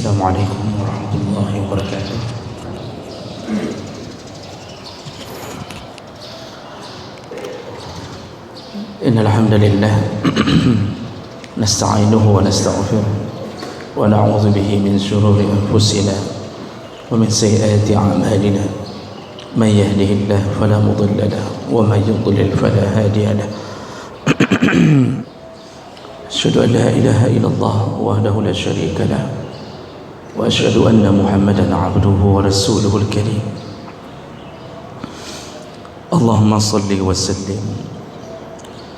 Assalamualaikum warahmatullahi wabarakatuh. Innal hamdalillah nasta'inuhu wa nastaghfiruh wa na'udzu bihi min shururi anfusina wa min sayyiati a'malina. Man yahdihillahu fala mudilla lahu wa man yudlil fala hadiya lahu. Asyhadu an la ilaha illallah wahdahu la syarika lahu وأشهد أن محمدا عبده ورسوله الكريم. اللهم صل وسلم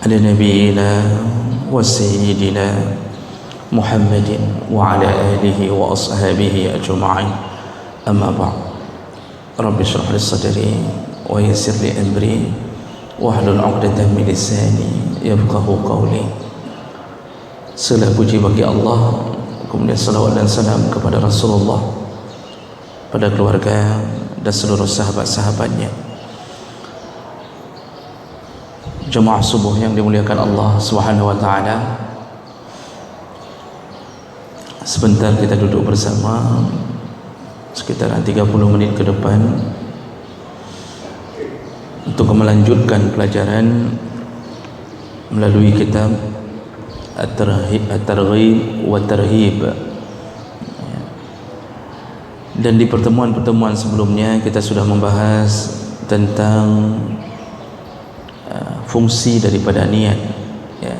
على نبينا وسيدنا محمد وعلى آله وأصحابه أجمعين. أما بعد، رب اشرح لي صدري ويسر لي أمري واحلل عقدة من لساني يفقهوا قولي. Segala puji bagi Allah, kemudian salawat dan salam kepada Rasulullah, pada keluarga dan seluruh sahabat-sahabatnya. Jemaah subuh yang dimuliakan Allah Subhanahu wa taala, sebentar kita duduk bersama sekitar 30 menit ke depan untuk melanjutkan pelajaran melalui kitab At-Targhib wa Tarhib. Dan di pertemuan-pertemuan sebelumnya kita sudah membahas tentang fungsi daripada niat, ya.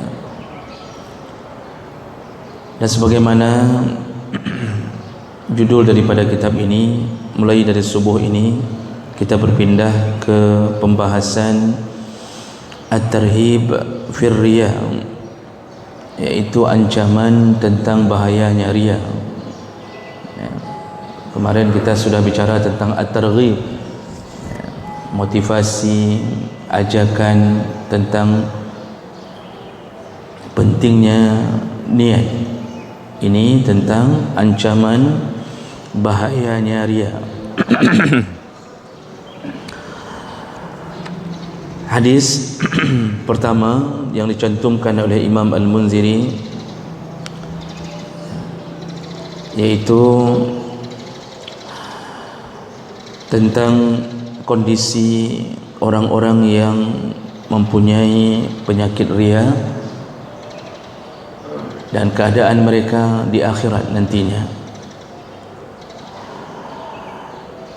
Dan sebagaimana judul daripada kitab ini, mulai dari subuh ini kita berpindah ke pembahasan At-Tarhib fir Riya, yaitu ancaman tentang bahayanya riya. Kemarin kita sudah bicara tentang at-targhib, motivasi, ajakan tentang pentingnya niat. Ini tentang ancaman bahayanya riya. Hadis pertama yang dicantumkan oleh Imam Al-Munziri, yaitu tentang kondisi orang-orang yang mempunyai penyakit riya dan keadaan mereka di akhirat nantinya.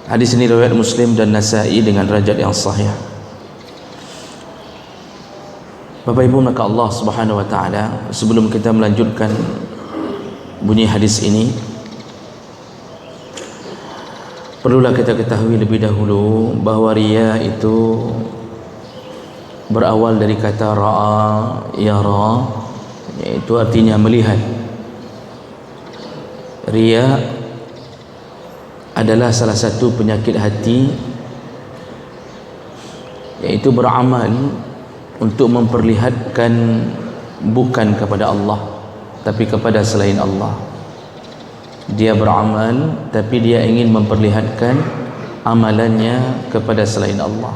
Hadis ini riwayat Muslim dan Nasa'i dengan derajat yang sahih. Bapak Ibu, maka Allah Subhanahu wa taala, sebelum kita melanjutkan bunyi hadis ini, perlulah kita ketahui lebih dahulu bahawa riya itu berawal dari kata ra'a yara, yaitu artinya melihat. Riya adalah salah satu penyakit hati, yaitu beramal untuk memperlihatkan bukan kepada Allah tapi kepada selain Allah. Dia beramal tapi dia ingin memperlihatkan amalannya kepada selain Allah.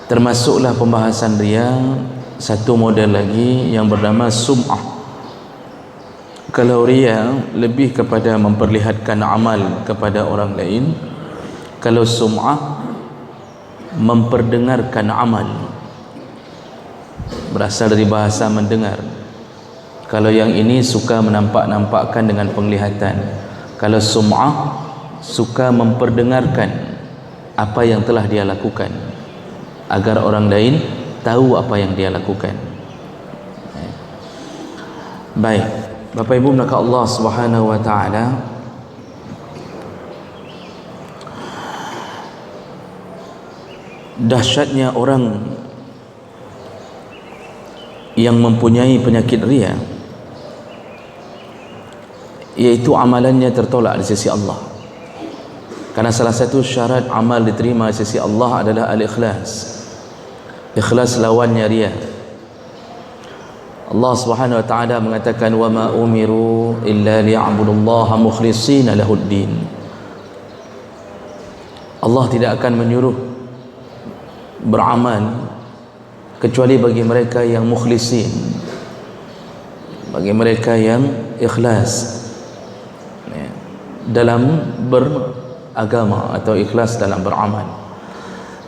Termasuklah pembahasan riya satu model lagi yang bernama sum'ah. Kalau riya lebih kepada memperlihatkan amal kepada orang lain, kalau sum'ah memperdengarkan amal, berasal dari bahasa mendengar. Kalau yang ini suka menampak-nampakkan dengan penglihatan, kalau sum'ah suka memperdengarkan apa yang telah dia lakukan agar orang lain tahu apa yang dia lakukan. Baik, Bapak Ibu maka Allah Subhanahu wa taala dahsyatnya orang yang mempunyai penyakit riya, yaitu amalannya tertolak di sisi Allah. Karena salah satu syarat amal diterima di sisi Allah adalah al-ikhlas. Ikhlas lawannya riya. Allah Subhanahu wa taala mengatakan, wa ma umiru illa liya'budullaha mukhlishina lahuddin. Allah tidak akan menyuruh beramal kecuali bagi mereka yang mukhlisin, bagi mereka yang ikhlas dalam beragama atau ikhlas dalam beramal.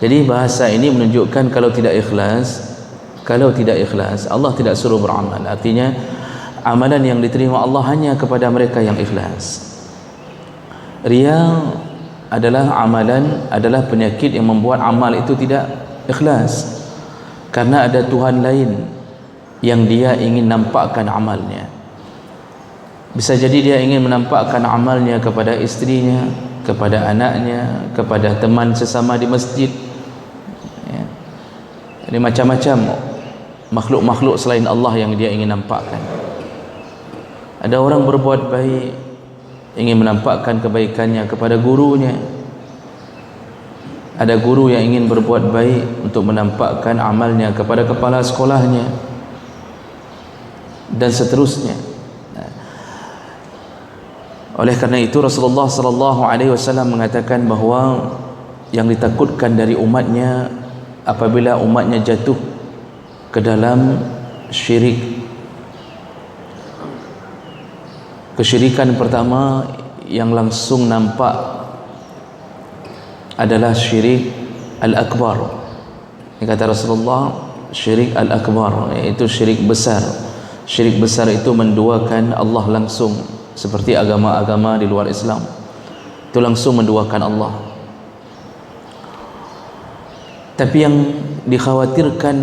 Jadi bahasa ini menunjukkan kalau tidak ikhlas Allah tidak suruh beramal. Artinya amalan yang diterima Allah hanya kepada mereka yang ikhlas. Riya adalah penyakit yang membuat amal itu tidak ikhlas, karena ada Tuhan lain yang dia ingin nampakkan amalnya. Bisa jadi dia ingin menampakkan amalnya kepada istrinya, kepada anaknya, kepada teman sesama di masjid, ya. Ini macam-macam makhluk-makhluk selain Allah yang dia ingin nampakkan. Ada orang berbuat baik, ingin menampakkan kebaikannya kepada gurunya. Ada guru yang ingin berbuat baik untuk menampakkan amalnya kepada kepala sekolahnya, dan seterusnya. Oleh karena itu Rasulullah sallallahu alaihi wasallam mengatakan bahawa yang ditakutkan dari umatnya apabila umatnya jatuh ke dalam syirik. Kesyirikan pertama yang langsung nampak adalah syirik al-akbar. Ini kata Rasulullah, syirik al-akbar, iaitu syirik besar. Syirik besar itu menduakan Allah langsung, seperti agama-agama di luar Islam. Itu langsung menduakan Allah. Tapi yang dikhawatirkan,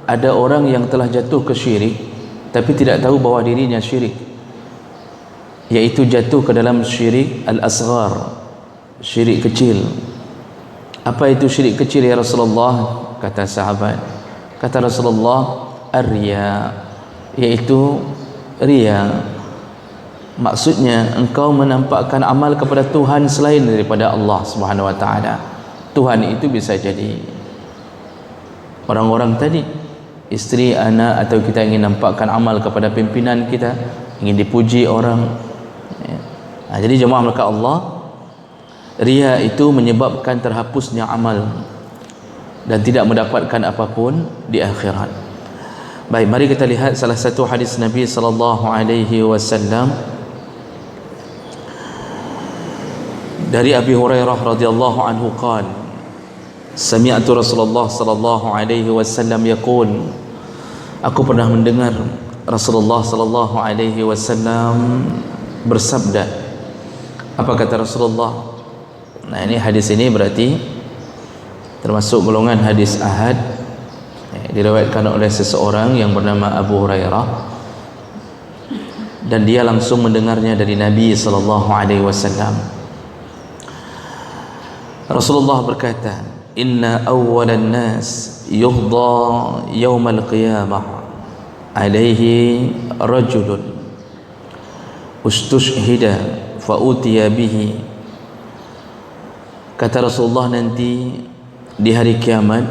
ada orang yang telah jatuh ke syirik tapi tidak tahu bahawa dirinya syirik, yaitu jatuh ke dalam syirik al-asghar, syirik kecil. Apa itu syirik kecil ya Rasulullah? Kata sahabat, kata Rasulullah, ar-riya, yaitu riya. Maksudnya engkau menampakkan amal kepada Tuhan selain daripada Allah Subhanahu wa taala. Tuhan itu bisa jadi orang-orang tadi, isteri, anak, atau kita ingin nampakkan amal kepada pimpinan kita, ingin dipuji orang. Jadi jemaah melakukan Allah, riya itu menyebabkan terhapusnya amal dan tidak mendapatkan apapun di akhirat. Baik, mari kita lihat salah satu hadis Nabi sallallahu alaihi wasallam dari Abi Hurairah radhiyallahu anhu qala, sami'tu Rasulullah sallallahu alaihi wasallam yaqul, aku pernah mendengar Rasulullah sallallahu alaihi wasallam bersabda. Apa kata Rasulullah? Nah, ini hadis ini berarti termasuk golongan hadis ahad, diriwayatkan oleh seseorang yang bernama Abu Hurairah, dan dia langsung mendengarnya dari Nabi sallallahu alaihi wasallam. Rasulullah berkata, inna awwalan nas yuhda yawmal qiyamah alaihi rajulun ustushhida fa utiya bihi. Kata Rasulullah, nanti di hari kiamat,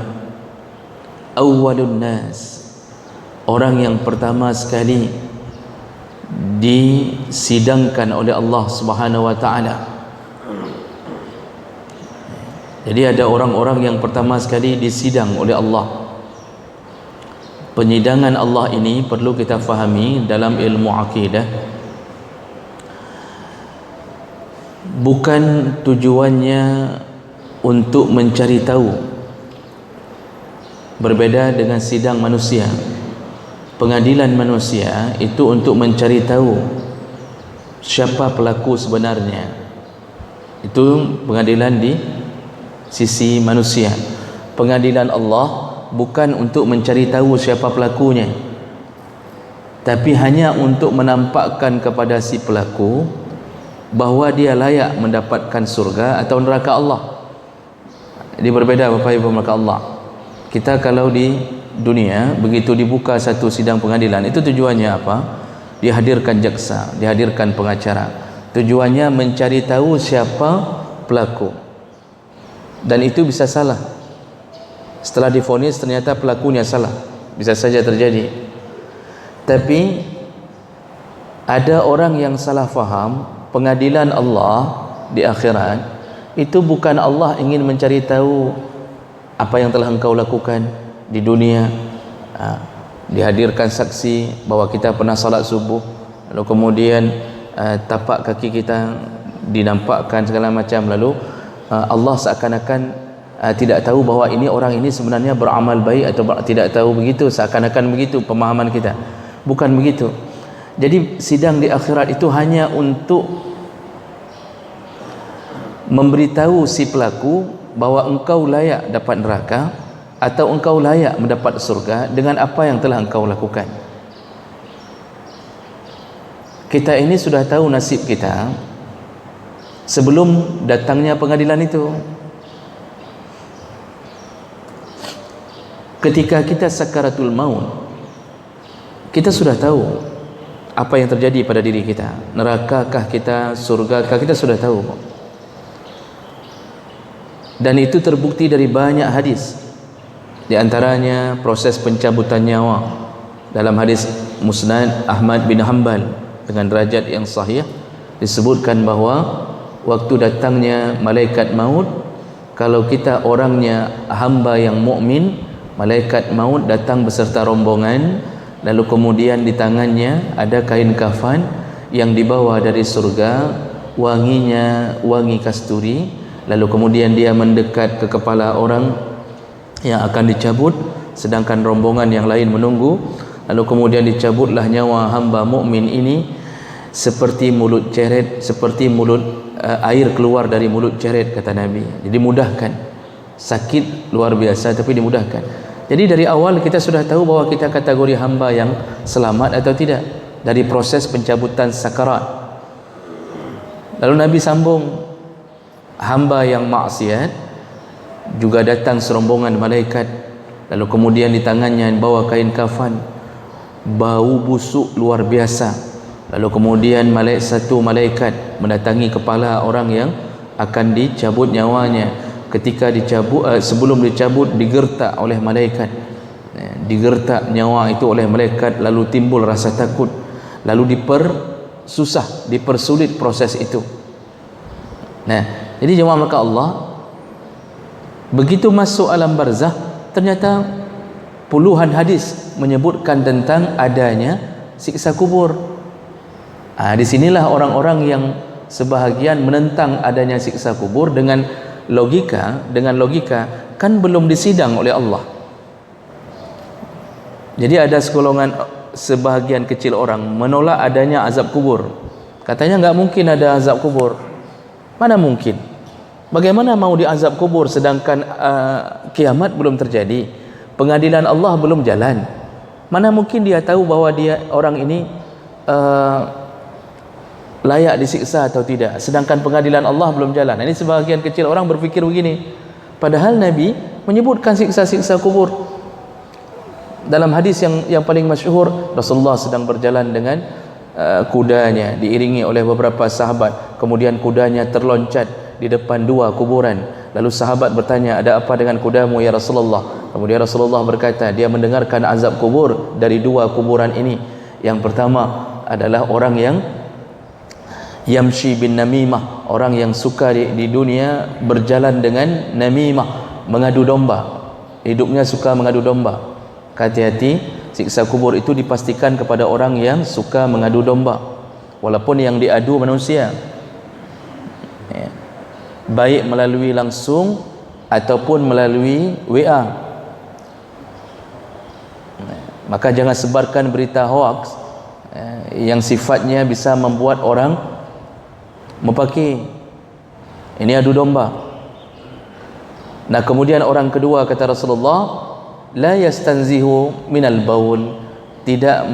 awwalun nas, orang yang pertama sekali disidangkan oleh Allah Subhanahu wa taala. Jadi ada orang-orang yang pertama sekali disidang oleh Allah. Penyidangan Allah ini perlu kita fahami dalam ilmu akidah. Bukan tujuannya untuk mencari tahu. Berbeda dengan sidang manusia. Pengadilan manusia itu untuk mencari tahu siapa pelaku sebenarnya. Itu pengadilan di sisi manusia. Pengadilan Allah bukan untuk mencari tahu siapa pelakunya, tapi hanya untuk menampakkan kepada si pelaku bahawa dia layak mendapatkan surga atau neraka Allah. Jadi berbeda Bapak Ibu maka Allah. Kita kalau di dunia begitu dibuka satu sidang pengadilan, itu tujuannya apa? Dihadirkan jaksa, dihadirkan pengacara. Tujuannya mencari tahu siapa pelaku. Dan itu bisa salah. Setelah divonis ternyata pelakunya salah, bisa saja terjadi. Tapi ada orang yang salah faham, pengadilan Allah di akhirat itu bukan Allah ingin mencari tahu apa yang telah engkau lakukan di dunia. Dihadirkan saksi bahwa kita pernah salat subuh, lalu kemudian tapak kaki kita dinampakkan segala macam, lalu Allah seakan-akan tidak tahu bahawa ini orang ini sebenarnya beramal baik atau tidak tahu, begitu, seakan-akan begitu pemahaman kita. Bukan begitu. Jadi sidang di akhirat itu hanya untuk memberitahu si pelaku bahawa engkau layak dapat neraka atau engkau layak mendapat surga dengan apa yang telah engkau lakukan. Kita ini sudah tahu nasib kita sebelum datangnya pengadilan itu. Ketika kita sakaratul maut, kita sudah tahu apa yang terjadi pada diri kita. Nerakakah kita, surgakah, kita sudah tahu. Dan itu terbukti dari banyak hadis. Di antaranya proses pencabutan nyawa dalam hadis Musnad Ahmad bin Hanbal dengan derajat yang sahih, disebutkan bahawa waktu datangnya malaikat maut, kalau kita orangnya hamba yang mukmin, malaikat maut datang beserta rombongan, lalu kemudian di tangannya ada kain kafan yang dibawa dari surga, wanginya wangi kasturi, lalu kemudian dia mendekat ke kepala orang yang akan dicabut, sedangkan rombongan yang lain menunggu, lalu kemudian dicabutlah nyawa hamba mukmin ini seperti mulut ceret, seperti mulut air keluar dari mulut ceret, kata Nabi. Jadi mudahkan, sakit luar biasa tapi dimudahkan. Jadi dari awal kita sudah tahu bahawa kita kategori hamba yang selamat atau tidak dari proses pencabutan sakarat. Lalu Nabi sambung, hamba yang maksiat juga datang serombongan malaikat, lalu kemudian di tangannya bawa kain kafan, bau busuk luar biasa, lalu kemudian satu malaikat mendatangi kepala orang yang akan dicabut nyawanya. Ketika dicabut, sebelum dicabut, digertak oleh malaikat, digertak nyawa itu oleh malaikat, lalu timbul rasa takut, lalu dipersulit proses itu. Nah, jadi jemaah maka Allah, begitu masuk alam barzah, ternyata puluhan hadis menyebutkan tentang adanya siksa kubur. Disinilah orang-orang yang sebahagian menentang adanya siksa kubur dengan logika kan belum disidang oleh Allah. Jadi ada sebahagian kecil orang menolak adanya azab kubur. Katanya enggak mungkin ada azab kubur. Mana mungkin? Bagaimana mau diazab kubur sedangkan kiamat belum terjadi, pengadilan Allah belum jalan? Mana mungkin dia tahu bahwa dia orang ini layak disiksa atau tidak, sedangkan pengadilan Allah belum jalan? Ini sebahagian kecil orang berfikir begini. Padahal Nabi menyebutkan siksa-siksa kubur. Dalam hadis yang paling masyhur, Rasulullah sedang berjalan dengan kudanya diiringi oleh beberapa sahabat, kemudian kudanya terloncat di depan dua kuburan. Lalu sahabat bertanya, ada apa dengan kudamu ya Rasulullah? Kemudian Rasulullah berkata, dia mendengarkan azab kubur dari dua kuburan ini. Yang pertama adalah orang yang yamshi bin namimah, orang yang suka di dunia berjalan dengan namimah, mengadu domba, hidupnya suka mengadu domba. Hati-hati, siksa kubur itu dipastikan kepada orang yang suka mengadu domba, walaupun yang diadu manusia, baik melalui langsung ataupun melalui WA. Maka jangan sebarkan berita hoax yang sifatnya bisa membuat orang mempaki. Ini adu domba. Nah, kemudian orang kedua, kata Rasulullah, la yastanzihu minal baul, tidak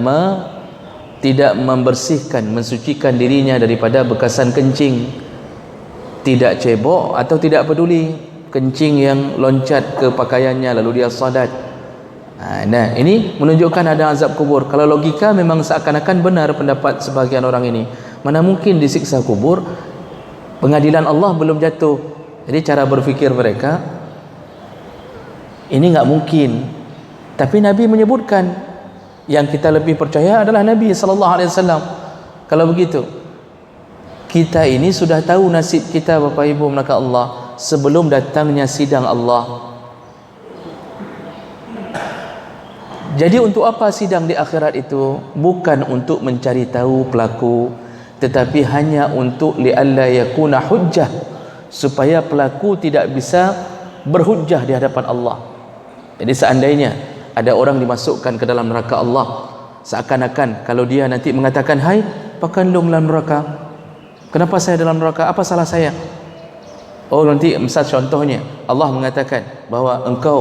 membersihkan, mensucikan dirinya daripada bekasan kencing, tidak cebok atau tidak peduli kencing yang loncat ke pakaiannya lalu dia sadat. Nah, ini menunjukkan ada azab kubur. Kalau logika memang seakan-akan benar pendapat sebagian orang ini. Mana mungkin disiksa kubur, pengadilan Allah belum jatuh. Jadi cara berfikir mereka ini enggak mungkin. Tapi Nabi menyebutkan, yang kita lebih percaya adalah Nabi sallallahu alaihi wasallam. Kalau begitu, kita ini sudah tahu nasib kita, Bapak Ibu maka Allah, sebelum datangnya sidang Allah. Jadi untuk apa sidang di akhirat itu? Bukan untuk mencari tahu pelaku, tetapi hanya untuk li'alla yakuna hujjah, supaya pelaku tidak bisa berhujjah di hadapan Allah. Jadi seandainya ada orang dimasukkan ke dalam neraka Allah, seakan-akan kalau dia nanti mengatakan, hai Pak Kandung dalam neraka, kenapa saya dalam neraka, apa salah saya? Oh nanti misal contohnya Allah mengatakan bahwa engkau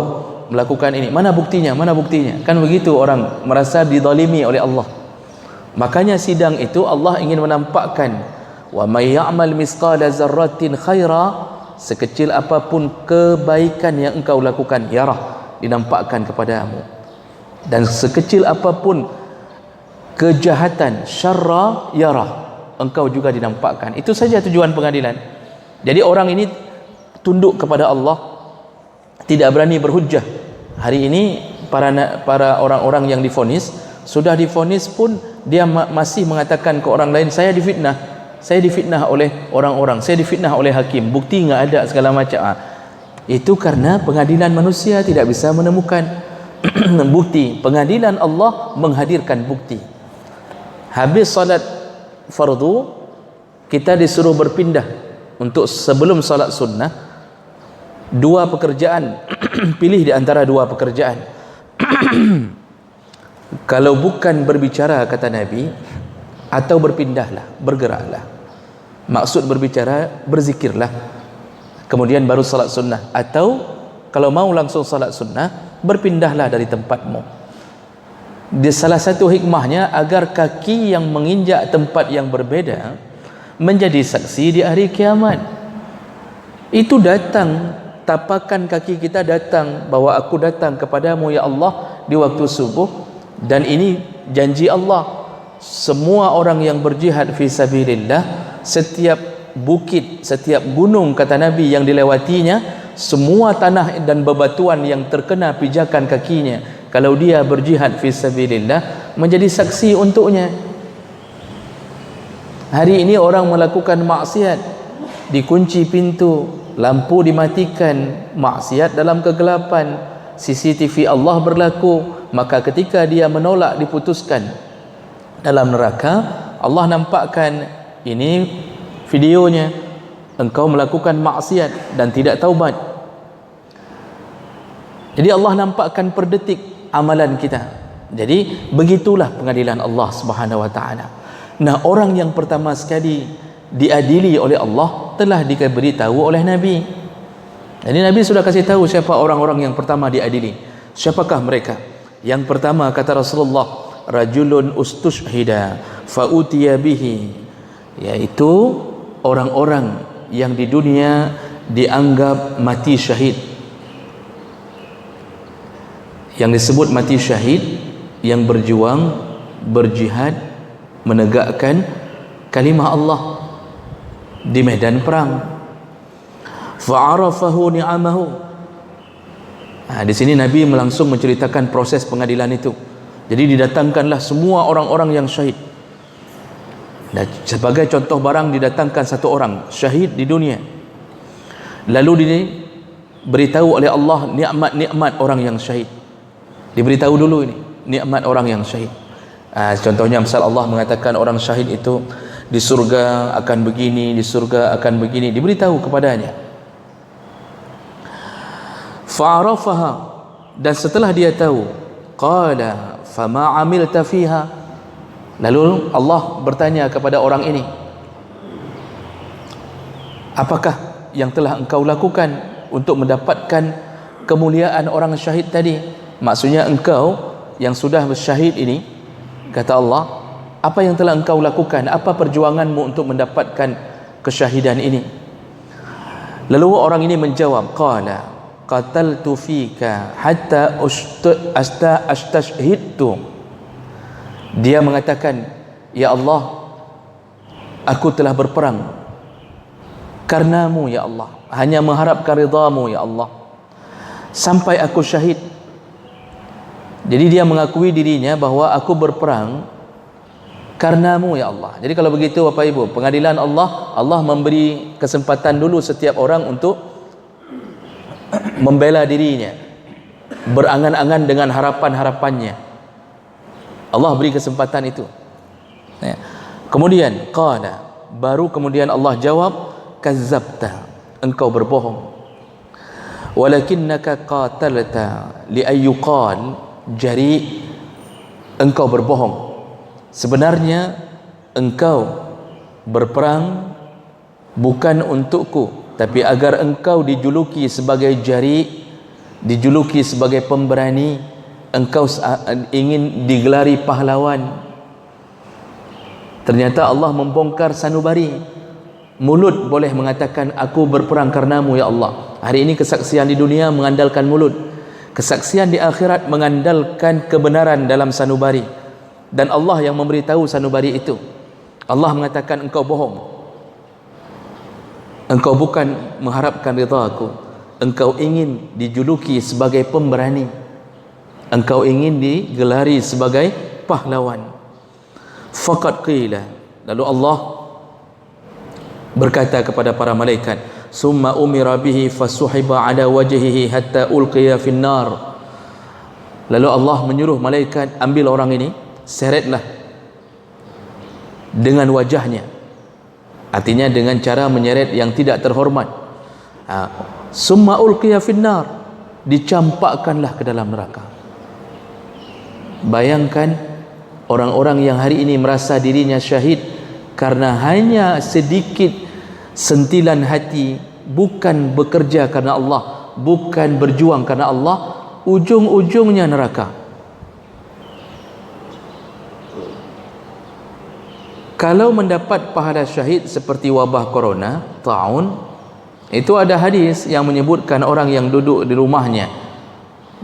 melakukan ini, mana buktinya, mana buktinya, kan begitu orang merasa dizalimi oleh Allah. Makanya sidang itu Allah ingin menampakkan, wa may ya'mal misqala zarratin khaira, sekecil apapun kebaikan yang engkau lakukan, yarah, dinampakkan kepadamu, dan sekecil apapun kejahatan, syarra, yarah, engkau juga dinampakkan. Itu saja tujuan pengadilan. Jadi orang ini tunduk kepada Allah, tidak berani berhujjah. Hari ini para orang-orang yang divonis, sudah divonis pun dia masih mengatakan ke orang lain, saya difitnah oleh orang-orang, saya difitnah oleh hakim, bukti enggak ada, segala macam. Itu karena pengadilan manusia tidak bisa menemukan bukti. Pengadilan Allah menghadirkan bukti. Habis salat fardu, kita disuruh berpindah untuk sebelum salat sunnah. Dua pekerjaan pilih di antara dua pekerjaan. Kalau bukan berbicara, kata Nabi, atau berpindahlah, bergeraklah. Maksud berbicara, berzikirlah, kemudian baru salat sunnah. Atau kalau mau langsung salat sunnah, berpindahlah dari tempatmu. Di salah satu hikmahnya agar kaki yang menginjak tempat yang berbeda menjadi saksi di hari kiamat. Itu datang, tapakan kaki kita datang bahwa aku datang kepadamu ya Allah di waktu subuh, dan ini janji Allah, semua orang yang berjihad fi sabilillah, setiap bukit, setiap gunung, kata Nabi, yang dilewatinya, semua tanah dan bebatuan yang terkena pijakan kakinya, kalau dia berjihad fi sabilillah, menjadi saksi untuknya. Hari ini orang melakukan maksiat, dikunci pintu, lampu dimatikan, maksiat dalam kegelapan, CCTV Allah berlaku, maka ketika dia menolak diputuskan dalam neraka, Allah nampakkan, ini videonya, engkau melakukan maksiat dan tidak taubat. Jadi Allah nampakkan per detik amalan kita. Jadi begitulah pengadilan Allah Subhanahu wa taala. Nah, orang yang pertama sekali diadili oleh Allah telah diberitahu oleh Nabi. Jadi Nabi sudah kasih tahu siapa orang-orang yang pertama diadili. Siapakah mereka? Yang pertama, kata Rasulullah, rajulun ustushhida fa utiya bihi, yaitu orang-orang yang di dunia dianggap mati syahid. Yang disebut mati syahid, yang berjuang, berjihad, menegakkan kalimah Allah di medan perang. Fa'arafahu ni'amahu. Di sini Nabi langsung menceritakan proses pengadilan itu. Jadi didatangkanlah semua orang-orang yang syahid. Dan sebagai contoh barang, didatangkan satu orang syahid di dunia. Lalu diberitahu oleh Allah nikmat-nikmat orang yang syahid. Diberitahu dulu ini nikmat orang yang syahid. Contohnya misal Allah mengatakan orang syahid itu di surga akan begini, di surga akan begini, diberitahu kepadanya. Fa'arafaha, dan setelah dia tahu, qala fama amilta fiha, lalu Allah bertanya kepada orang ini, apakah yang telah engkau lakukan untuk mendapatkan kemuliaan orang syahid tadi? Maksudnya engkau yang sudah bersyahid ini, kata Allah, apa yang telah engkau lakukan, apa perjuanganmu untuk mendapatkan kesyahidan ini? Lalu orang ini menjawab, qala qataltu fika hatta astashhidtu. Dia mengatakan, ya Allah, aku telah berperang karenamu ya Allah, hanya mengharapkan ridhamu ya Allah, sampai aku syahid. Jadi dia mengakui dirinya bahwa aku berperang karenamu ya Allah. Jadi kalau begitu Bapak Ibu, pengadilan Allah, Allah memberi kesempatan dulu setiap orang untuk membela dirinya, berangan-angan dengan harapan-harapannya. Allah beri kesempatan itu. Ya. Kemudian qala, baru kemudian Allah jawab, kazzabta, engkau berbohong. Walakinnaka qatalta li ayyuqal jari, engkau berbohong. Sebenarnya engkau berperang bukan untukku, tapi agar engkau dijuluki sebagai jari, dijuluki sebagai pemberani, engkau ingin digelari pahlawan. Ternyata Allah membongkar sanubari. Mulut boleh mengatakan aku berperang karenamu ya Allah. Hari ini kesaksian di dunia mengandalkan mulut, kesaksian di akhirat mengandalkan kebenaran dalam sanubari, dan Allah yang memberitahu sanubari itu. Allah mengatakan engkau bohong, engkau bukan mengharapkan ridha aku, engkau ingin dijuluki sebagai pemberani, engkau ingin digelari sebagai pahlawan. Faqad qila, lalu Allah berkata kepada para malaikat, summa umira bihi fasuhiba ala wajhihi hatta ulqiya finnar. Lalu Allah menyuruh malaikat, ambil orang ini, seretlah dengan wajahnya, artinya dengan cara menyeret yang tidak terhormat. Summa ulqiya finnar, dicampakkanlah ke dalam neraka. Bayangkan orang-orang yang hari ini merasa dirinya syahid karena hanya sedikit sentilan hati, bukan bekerja karena Allah, bukan berjuang karena Allah, ujung-ujungnya neraka. Kalau mendapat pahala syahid seperti wabah corona, taun, itu ada hadis yang menyebutkan orang yang duduk di rumahnya,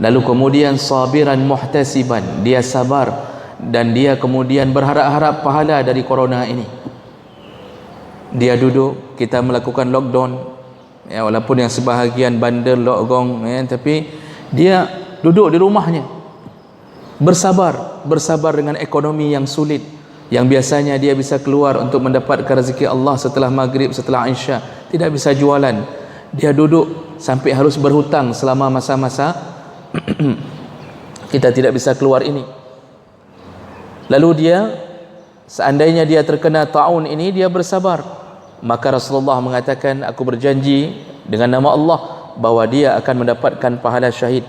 lalu kemudian sabiran muhtasiban, dia sabar dan dia kemudian berharap-harap pahala dari corona ini. Dia duduk, kita melakukan lockdown, ya, walaupun yang sebahagian bandar lockdown, ya, tapi dia duduk di rumahnya, bersabar dengan ekonomi yang sulit, yang biasanya dia bisa keluar untuk mendapatkan rezeki Allah setelah maghrib, setelah isya, tidak bisa jualan. Dia duduk sampai harus berhutang selama masa-masa kita tidak bisa keluar ini. Lalu dia, seandainya dia terkena taun ini, dia bersabar, maka Rasulullah mengatakan, aku berjanji dengan nama Allah bahwa dia akan mendapatkan pahala syahid.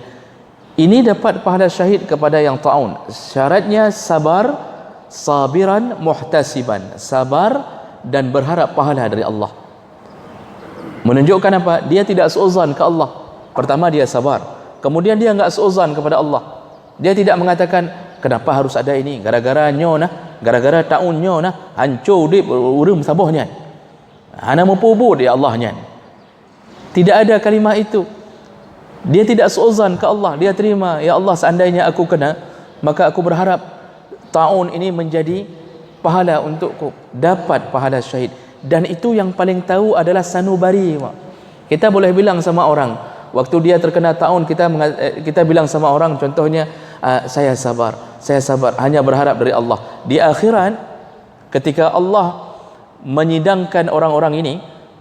Ini dapat pahala syahid kepada yang taun, syaratnya sabar, sabiran muhtasiban, sabar dan berharap pahala dari Allah. Menunjukkan apa? Dia tidak suuzan ke Allah. Pertama dia sabar, kemudian dia enggak suuzan kepada Allah. Dia tidak mengatakan kenapa harus ada ini, gara-gara nyo nah, gara-gara taun nyo nah, hancur dip urum sabohnya, ana mempubu dia Allahnya. Tidak ada kalimah itu. Dia tidak suuzan ke Allah, dia terima, ya Allah seandainya aku kena, maka aku berharap taun ini menjadi pahala untukku, dapat pahala syahid. Dan itu yang paling tahu adalah sanubari. Kita boleh bilang sama orang waktu dia terkena taun, kita bilang sama orang contohnya, saya sabar, hanya berharap dari Allah. Di akhirat ketika Allah menyidangkan orang-orang ini,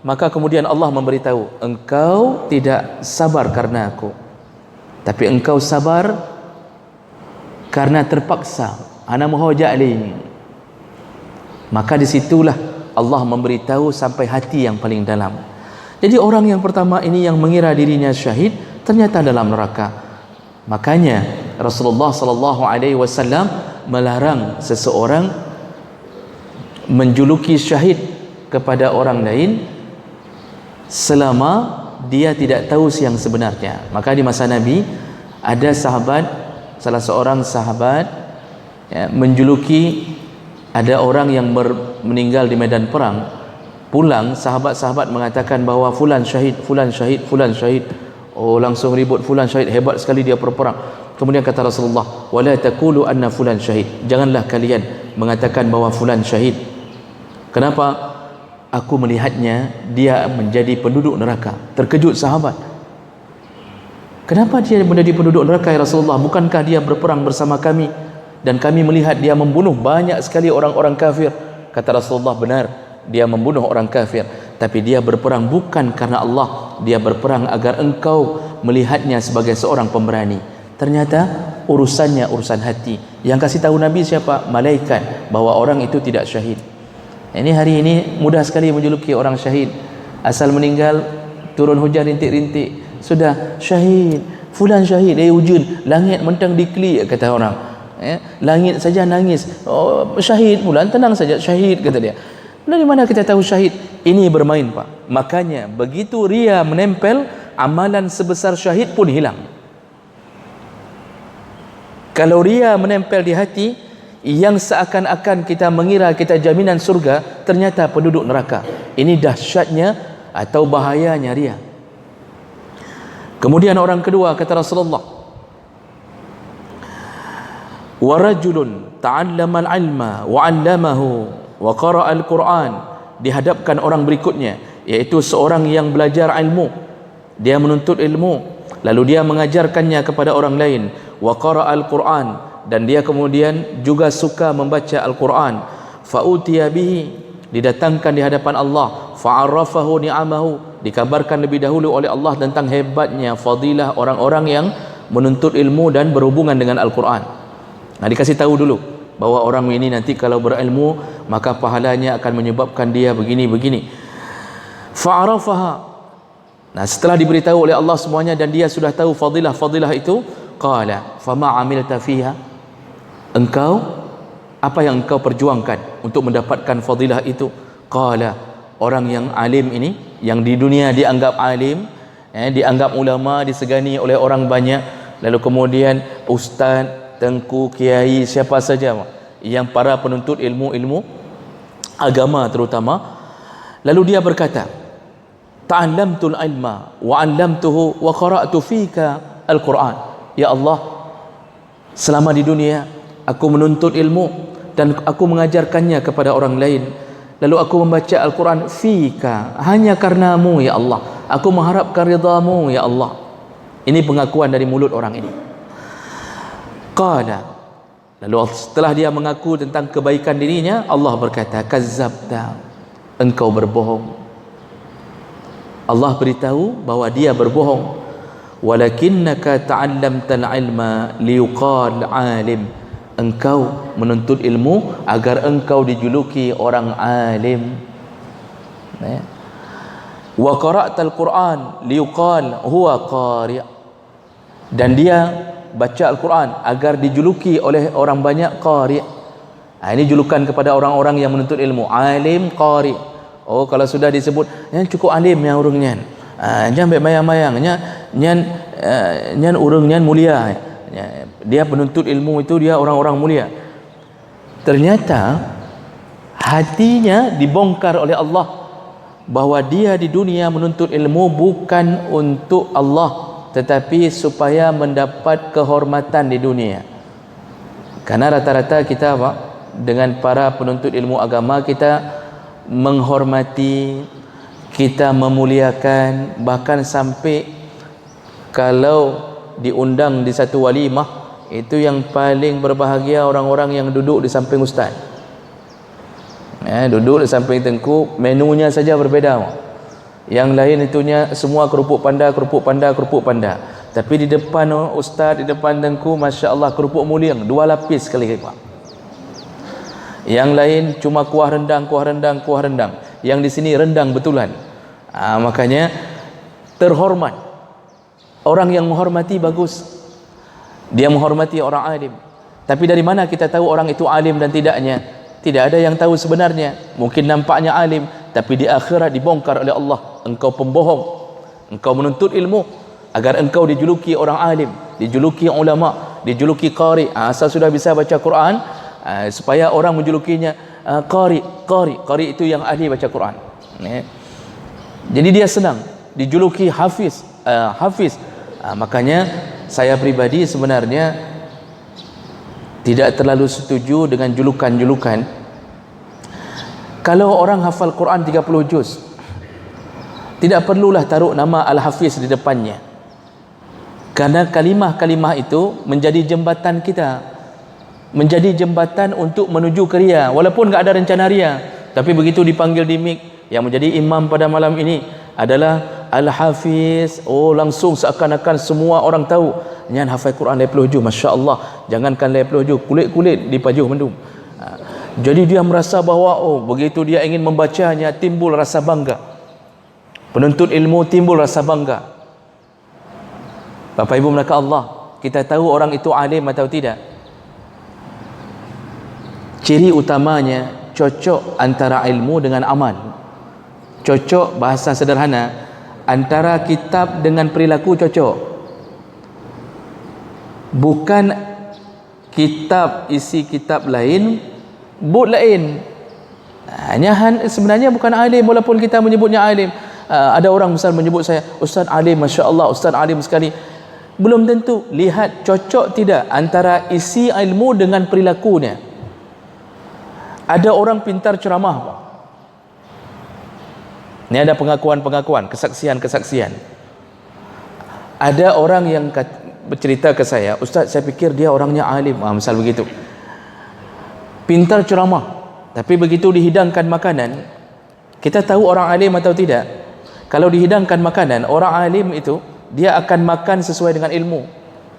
maka kemudian Allah memberitahu, engkau tidak sabar karena aku, tapi engkau sabar karena terpaksa, ana muhajak li. Maka disitulah Allah memberitahu sampai hati yang paling dalam. Jadi orang yang pertama ini yang mengira dirinya syahid, ternyata dalam neraka. Makanya Rasulullah sallallahu alaihi wasallam melarang seseorang menjuluki syahid kepada orang lain selama dia tidak tahu yang sebenarnya. Maka di masa Nabi ada sahabat, salah seorang sahabat, ya, menjuluki ada orang yang meninggal di medan perang. Pulang sahabat-sahabat mengatakan bahawa fulan syahid, fulan syahid, fulan syahid. Oh, langsung ribut, fulan syahid, hebat sekali dia berperang. Kemudian kata Rasulullah, wala taqulu anna fulan syahid, janganlah kalian mengatakan bahawa fulan syahid. Kenapa? Aku melihatnya dia menjadi penduduk neraka. Terkejut sahabat, kenapa dia menjadi penduduk neraka ya Rasulullah? Bukankah dia berperang bersama kami dan kami melihat dia membunuh banyak sekali orang-orang kafir? Kata Rasulullah, benar, dia membunuh orang kafir, tapi dia berperang bukan karena Allah, dia berperang agar engkau melihatnya sebagai seorang pemberani. Ternyata urusannya urusan hati. Yang kasih tahu Nabi siapa? Malaikat, bahwa orang itu tidak syahid. Ini hari ini mudah sekali menjuluki orang syahid. Asal meninggal, turun hujan rintik-rintik, sudah syahid, fulan syahid. Ujun langit mentang diklik, kata orang. Langit saja nangis, oh, syahid fulan, tenang saja, syahid, kata dia. Dari mana kita tahu syahid? Ini bermain, Pak. Makanya begitu ria menempel, amalan sebesar syahid pun hilang. Kalau ria menempel di hati, yang seakan-akan kita mengira kita jaminan surga, ternyata penduduk neraka. Ini dahsyatnya atau bahayanya ria. Kemudian orang kedua, kata Rasulullah, wa rajulun ta'allama al-ilma wa 'allamahu wa qara'a al-Quran. Dihadapkan orang berikutnya, yaitu seorang yang belajar ilmu, dia menuntut ilmu, lalu dia mengajarkannya kepada orang lain. Wa qara'a al-Quran, dan dia kemudian juga suka membaca Al-Quran. Fa'utiya bihi, didatangkan di hadapan Allah. Fa'arrafahu ni'amahu, dikabarkan lebih dahulu oleh Allah tentang hebatnya fadilah orang-orang yang menuntut ilmu dan berhubungan dengan Al-Quran. Nah, dikasih tahu dulu bahwa orang ini nanti kalau berilmu maka pahalanya akan menyebabkan dia begini-begini. Fa'arafaha, nah setelah diberitahu oleh Allah semuanya dan dia sudah tahu fadilah-fadilah itu, qala fama amilta fiha, engkau apa yang engkau perjuangkan untuk mendapatkan fadilah itu? Qala, orang yang alim ini, yang di dunia dianggap alim, dianggap ulama, disegani oleh orang banyak, lalu kemudian ustaz, tengku, kiai, siapa saja yang para penuntut ilmu agama terutama, lalu dia berkata, ta'allamtul ilma wa 'allamtuhu wa qara'tu fika al-Quran. Ya Allah, selama di dunia aku menuntut ilmu dan aku mengajarkannya kepada orang lain, lalu aku membaca Al-Quran fika, hanya karenamu ya Allah, aku mengharapkan ridhamu ya Allah. Ini pengakuan dari mulut orang ini. Qala, lalu setelah dia mengaku tentang kebaikan dirinya, Allah berkata, kazzabta, engkau berbohong. Allah beritahu bahwa dia berbohong. Walakinnaka ta'allamtal ilma liyuqal alim, engkau menuntut ilmu agar engkau dijuluki orang alim. Wa qara'tal Quran liyuqal huwa qari', dan dia baca Al-Quran agar dijuluki oleh orang banyak qari'. Ini julukan kepada orang-orang yang menuntut ilmu, alim, qari'. Oh, kalau sudah disebut yang cukup alim yang urungnya, jangan baik mayang-mayang, nyan urang nyan mulia, dia penuntut ilmu itu dia orang-orang mulia. Ternyata hatinya dibongkar oleh Allah bahwa dia di dunia menuntut ilmu bukan untuk Allah, tetapi supaya mendapat kehormatan di dunia. Karena rata-rata kita dengan para penuntut ilmu agama, kita menghormati, kita memuliakan, bahkan sampai kalau diundang di satu walimah, itu yang paling berbahagia orang-orang yang duduk di samping ustaz. Duduk di samping tengku, menunya saja berbeda. Yang lain itunya semua kerupuk panda, kerupuk panda, kerupuk panda. Tapi di depan ustaz, di depan tengku, masya Allah, kerupuk muliang 2 lapis sekali Pak. Yang lain cuma kuah rendang, kuah rendang, kuah rendang. Yang di sini rendang betulan. Makanya terhormat. Orang yang menghormati bagus, dia menghormati orang alim. Tapi dari mana kita tahu orang itu alim dan tidaknya? Tidak ada yang tahu sebenarnya. Mungkin nampaknya alim, tapi di akhirat dibongkar oleh Allah, engkau pembohong, engkau menuntut ilmu agar engkau dijuluki orang alim, dijuluki ulama, dijuluki qari. Asal sudah bisa baca Quran, supaya orang menjulukinya qari. Qari itu yang ahli baca Quran. Jadi dia senang dijuluki hafiz. Makanya saya pribadi sebenarnya tidak terlalu setuju dengan julukan-julukan. Kalau orang hafal Quran 30 juz, tidak perlulah taruh nama Al-Hafiz di depannya, karena kalimah-kalimah itu menjadi jembatan kita, menjadi jembatan untuk menuju ke ria. Walaupun tak ada rencana ria, tapi begitu dipanggil di mik, yang menjadi imam pada malam ini adalah Al-Hafiz, oh langsung seakan-akan semua orang tahu nyan hafal Quran 80 juz, masya-Allah, jangankan 80 juz, kulit-kulit di pajuh mendum. Jadi dia merasa bahawa begitu dia ingin membacanya timbul rasa bangga. Penuntut ilmu timbul rasa bangga. Bapak Ibu melaka Allah, kita tahu orang itu alim atau tidak? Ciri utamanya cocok antara ilmu dengan amal. Cocok bahasa sederhana, antara kitab dengan perilaku cocok. Bukan kitab isi kitab lain, bot lain. Sebenarnya bukan alim walaupun kita menyebutnya alim. Ada orang besar menyebut saya Ustaz alim, masya-Allah, Ustaz alim sekali. Belum tentu. Lihat cocok tidak antara isi ilmu dengan perilakunya. Ada orang pintar ceramah, Pak. Ini ada pengakuan-pengakuan, kesaksian-kesaksian. Ada orang yang bercerita ke saya, Ustaz, saya fikir dia orangnya alim, misal begitu. Pintar ceramah, tapi begitu dihidangkan makanan, kita tahu orang alim atau tidak? Kalau dihidangkan makanan, orang alim itu dia akan makan sesuai dengan ilmu.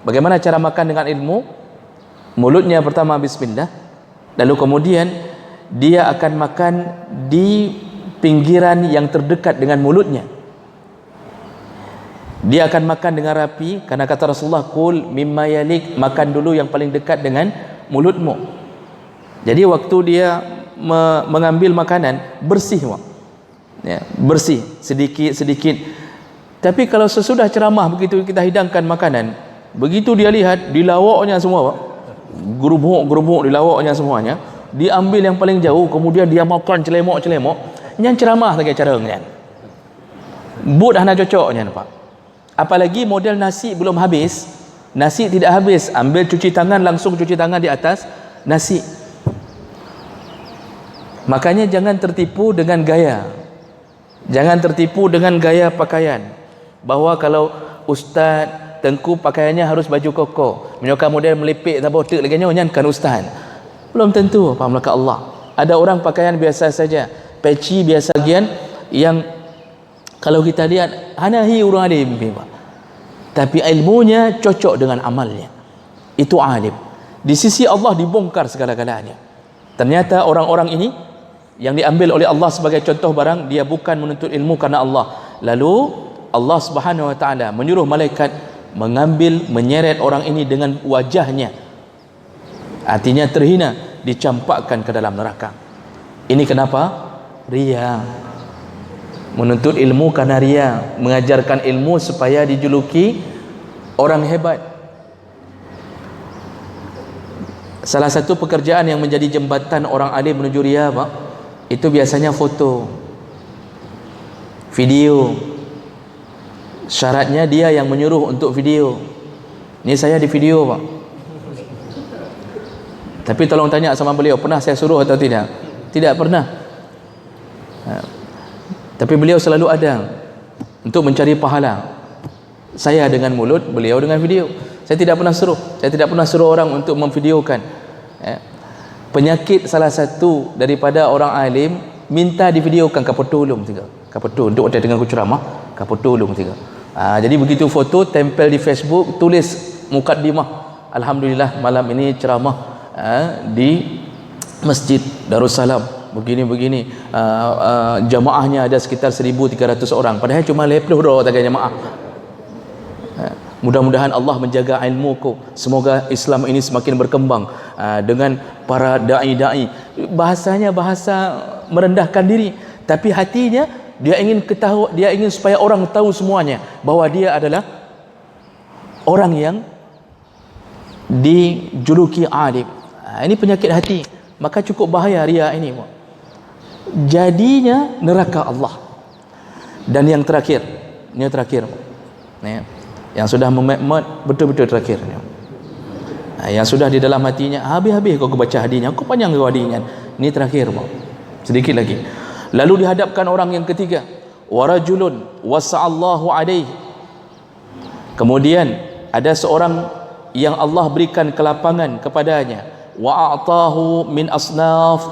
Bagaimana cara makan dengan ilmu? Mulutnya pertama bismillah, lalu kemudian dia akan makan di pinggiran yang terdekat dengan mulutnya. Dia akan makan dengan rapi, karena kata Rasulullah, kul mimma yalik, makan dulu yang paling dekat dengan mulutmu. Jadi waktu dia mengambil makanan, bersih, ya, bersih sedikit-sedikit. Tapi kalau sesudah ceramah, begitu kita hidangkan makanan, begitu dia lihat dilawaknya semua, gerubuk-gerubuk dilawaknya semuanya, diambil yang paling jauh, kemudian dia makan celemok-celemok. Yang ceramah lagi cara nyan. But dah nak cocoknya, nampak. Apalagi model nasi belum habis, nasi tidak habis, ambil cuci tangan, langsung cuci tangan di atas nasi. Makanya jangan tertipu dengan gaya. Jangan tertipu dengan gaya pakaian. Bahawa kalau ustaz tengku pakaiannya harus baju koko, menyokong model melipik tak botak lagi nyan kan ustaz. Belum tentu, faham laka Allah. Ada orang pakaian biasa saja, peci biasa gian, yang kalau kita lihat hanahi orang alim, tapi ilmunya cocok dengan amalnya, itu alim. Di sisi Allah dibongkar segala-galanya. Ternyata orang-orang ini yang diambil oleh Allah sebagai contoh barang, dia bukan menuntut ilmu karena Allah. Lalu Allah Subhanahu wa taala menyuruh malaikat mengambil, menyeret orang ini dengan wajahnya, artinya terhina, dicampakkan ke dalam neraka. Ini kenapa? Riya. Menuntut ilmu karena riya, mengajarkan ilmu supaya dijuluki orang hebat. Salah satu pekerjaan yang menjadi jembatan orang alim menuju riya, Pak, itu biasanya foto, video. Syaratnya dia yang menyuruh untuk video. Ini saya di video, Pak. Tapi tolong tanya sama beliau, pernah saya suruh atau tidak? Tidak pernah. Tapi beliau selalu ada untuk mencari pahala. Saya dengan mulut, beliau dengan video. Saya tidak pernah suruh. Saya tidak pernah suruh orang untuk memvideokan. Penyakit salah satu daripada orang alim, minta divideokan, kapotulung tiga. Kapotul untuk ada dengan ceramah, kapotulung tiga. Jadi begitu foto tempel di Facebook, tulis mukaddimah, alhamdulillah malam ini ceramah di Masjid Darussalam begini-begini, jamaahnya ada sekitar 1,300 orang, padahal cuma 50 orang tak jamaah. Mudah-mudahan Allah menjaga ilmuku, semoga Islam ini semakin berkembang dengan para dai-dai. Bahasanya bahasa merendahkan diri, tapi hatinya dia ingin ketahui, dia ingin supaya orang tahu semuanya bahwa dia adalah orang yang dijuluki alim. Ini penyakit hati, maka cukup bahaya riya ini. Jadinya neraka Allah. Dan yang terakhir, ini terakhir, yang sudah memet betul-betul terakhir, yang sudah di dalam hatinya, habis-habis kau baca hadisnya, kau panjang kau hadisnya, ini terakhir, sedikit lagi. Lalu dihadapkan orang yang ketiga, warajulun wasa'allahu alaihi. Kemudian ada seorang yang Allah berikan kelapangan kepadanya, wa a'tahu min asnaf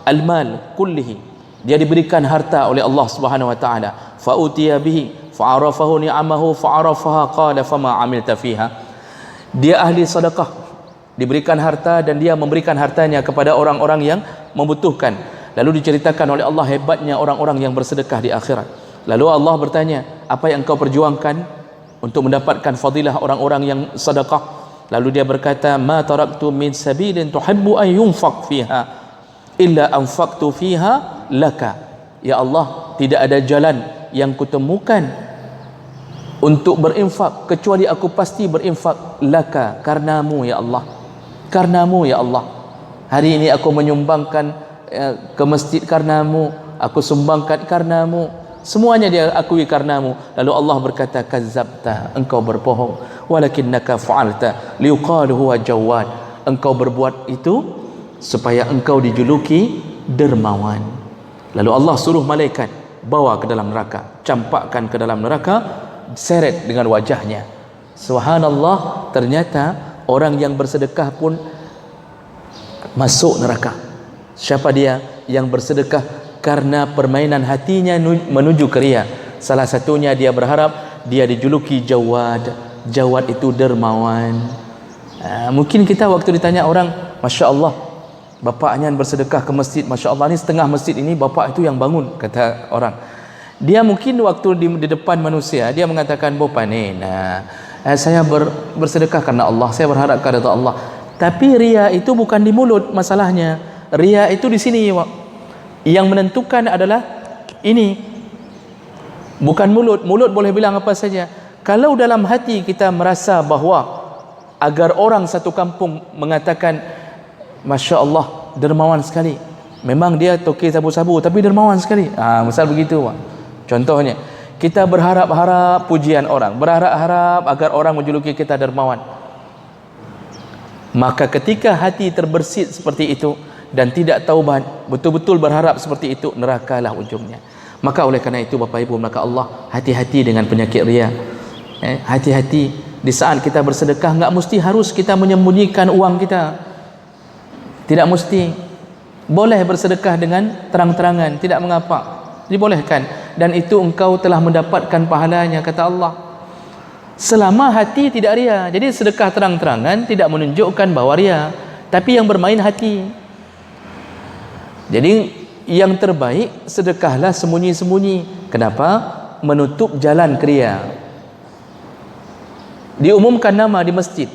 al-mal kullihi. Dia diberikan harta oleh Allah Subhanahu wa taala, fa utiya bihi fa arafahu ni'amahu fa arafaha qala fama amilta fiha. Dia ahli sedekah, diberikan harta dan dia memberikan hartanya kepada orang-orang yang membutuhkan. Lalu diceritakan oleh Allah hebatnya orang-orang yang bersedekah di akhirat. Lalu Allah bertanya, apa yang engkau perjuangkan untuk mendapatkan fadilah orang-orang yang sedekah? Lalu dia berkata, ma taraktu min sabilin tuhibbu an yunfaq fiha illa anfaqtu fiha laka. Ya Allah, tidak ada jalan yang kutemukan untuk berinfak kecuali aku pasti berinfak laka, karenamu ya Allah, karenamu ya Allah. Hari ini aku menyumbangkan ke masjid karenamu, aku sumbangkan karenamu, semuanya dia akui karenamu. Lalu Allah berkata, kazzabta, engkau berbohong, walakinnaka fa'alta liuqalu huwa jawad, engkau berbuat itu supaya engkau dijuluki dermawan. Lalu Allah suruh malaikat bawa ke dalam neraka, campakkan ke dalam neraka, seret dengan wajahnya. Subhanallah, ternyata orang yang bersedekah pun masuk neraka. Siapa dia? Yang bersedekah karena permainan hatinya menuju ke riya. Salah satunya dia berharap dia dijuluki Jawad. Jawad itu dermawan. Mungkin kita waktu ditanya orang, Masya Allah, bapaknya bersedekah ke masjid, Masya Allah, ni setengah masjid ini bapak itu yang bangun, kata orang. Dia mungkin waktu di depan manusia dia mengatakan, "Bapak ni, saya bersedekah karena Allah, saya berharap kepada Allah." Tapi ria itu bukan di mulut masalahnya. Ria itu di sini. Yang menentukan adalah ini, bukan mulut. Mulut boleh bilang apa saja. Kalau dalam hati kita merasa bahawa agar orang satu kampung mengatakan, Masya Allah, dermawan sekali, memang dia tokey sabu-sabu tapi dermawan sekali, misal begitu, Pak. Contohnya, kita berharap-harap pujian orang, berharap-harap agar orang menjuluki kita dermawan. Maka ketika hati terbersit seperti itu dan tidak taubat, betul-betul berharap seperti itu, nerakalah ujungnya. Maka oleh kerana itu Bapak Ibu, maka Allah, hati-hati dengan penyakit riya. Hati-hati di saat kita bersedekah, enggak mesti harus kita menyembunyikan uang kita. Tidak mesti. Boleh bersedekah dengan terang-terangan, tidak mengapa, dibolehkan, dan itu engkau telah mendapatkan pahalanya, kata Allah, selama hati tidak ria. Jadi sedekah terang-terangan tidak menunjukkan bahawa ria, tapi yang bermain hati. Jadi yang terbaik, sedekahlah sembunyi-sembunyi. Kenapa? Menutup jalan ke ria. Diumumkan nama di masjid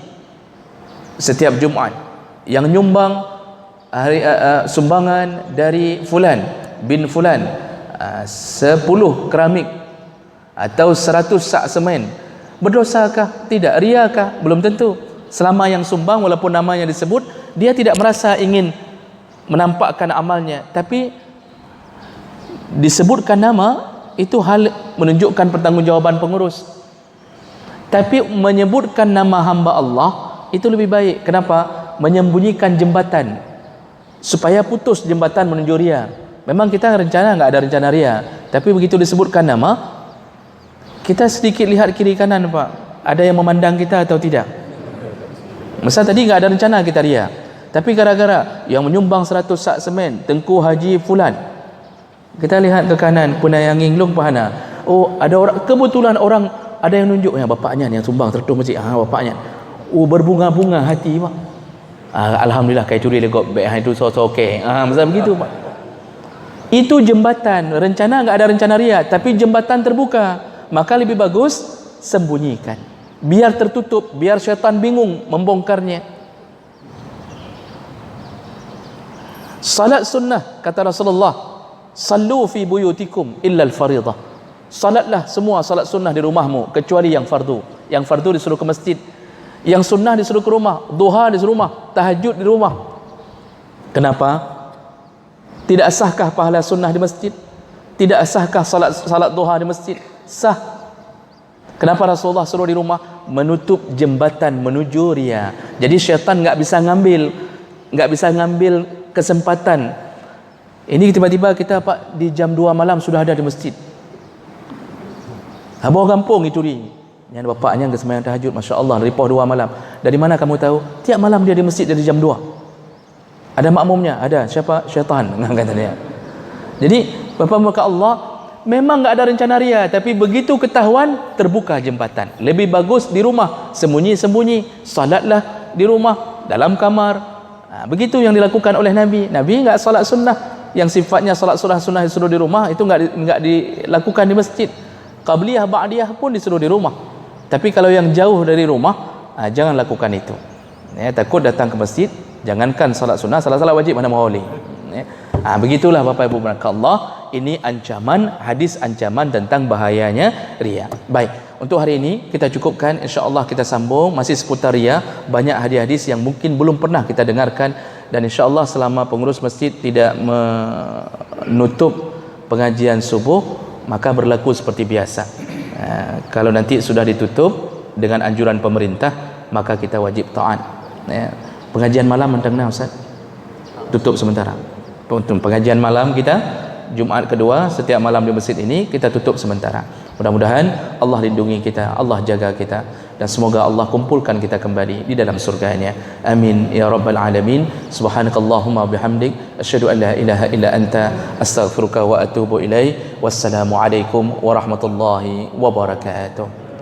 setiap Jumaat, yang nyumbang sumbangan dari fulan bin fulan, 10 keramik atau 100 sak semen. Berdosakah? Tidak. Riakah? Belum tentu. Selama yang sumbang, walaupun namanya disebut, dia tidak merasa ingin menampakkan amalnya, tapi disebutkan nama, itu hal menunjukkan pertanggungjawaban pengurus. Tapi menyebutkan nama hamba Allah itu lebih baik. Kenapa? Menyembunyikan jembatan supaya putus jembatan menuju ria. Memang kita rencana, enggak ada rencana ria, tapi begitu disebutkan nama, kita sedikit lihat kiri kanan, Pak, ada yang memandang kita atau tidak. Misal tadi enggak ada rencana kita ria, tapi gara-gara yang menyumbang 100 sak semen, Tengku Haji fulan, kita lihat ke kanan, Punayanging Long Pahana, oh ada orang, kebetulan orang ada yang nunjuk, ya bapaknya yang sumbang 100 masjid, bapaknya. Oh berbunga-bunga hati, Pak. Alhamdulillah, kai curi legok baik itu so okey. Macam begitu, Pak. Itu jembatan, rencana enggak ada rencana ria, tapi jembatan terbuka. Maka lebih bagus sembunyikan, biar tertutup, biar syaitan bingung membongkarnya. Salat sunnah, kata Rasulullah, sallu fi buyutikum illa al-fariḍah. Salatlah semua salat sunnah di rumahmu kecuali yang fardu. Yang fardu disuruh ke masjid, yang sunnah disuruh ke rumah. Duha di rumah, tahajud di rumah. Kenapa? Tidak sahkah pahala sunnah di masjid? Tidak sahkah salat duha di masjid? Sah. Kenapa Rasulullah suruh di rumah? Menutup jembatan menuju ria. Jadi syaitan enggak bisa ngambil kesempatan. Ini tiba-tiba kita, Pak, di jam 2 malam sudah ada di masjid. Habis kampung itu yang bapaknya ke sembahyang tahajud, Masya Allah, dari pukul 2 malam. Dari mana kamu tahu? Tiap malam dia di masjid dari jam 2. Ada makmumnya? Ada. Siapa? Syaitan, kata dia. Jadi Bapak-bapak Allah, memang enggak ada rencana ria, tapi begitu ketahuan terbuka jembatan. Lebih bagus di rumah, sembunyi-sembunyi, salatlah di rumah, dalam kamar. Begitu yang dilakukan oleh Nabi. Nabi enggak salat sunnah, yang sifatnya salat sunnah disuruh di rumah, itu enggak dilakukan di masjid. Qabliyah, ba'diyah pun disuruh di rumah. Tapi kalau yang jauh dari rumah, jangan lakukan itu. Takut datang ke masjid, jangankan salat sunnah, salat wajib mana boleh. Begitulah Bapak Ibu Allah, ini ancaman, hadis ancaman tentang bahayanya riya. Baik, untuk hari ini kita cukupkan, insya-Allah kita sambung masih seputar riya. Banyak hadis-hadis yang mungkin belum pernah kita dengarkan, dan insya-Allah selama pengurus masjid tidak menutup pengajian subuh, maka berlaku seperti biasa. Kalau nanti sudah ditutup dengan anjuran pemerintah, maka kita wajib taat. Pengajian malam mana Ustaz? Tutup sementara. Pengajian malam kita Jumaat kedua setiap malam di masjid ini kita tutup sementara. Mudah-mudahan Allah lindungi kita, Allah jaga kita, dan semoga Allah kumpulkan kita kembali di dalam surganya. Amin ya rabbal alamin. Subhanakallahumma bihamdik asyhadu an la ilaha illa anta astaghfiruka wa atubu ilaik. Wassalamu alaikum warahmatullahi wabarakatuh.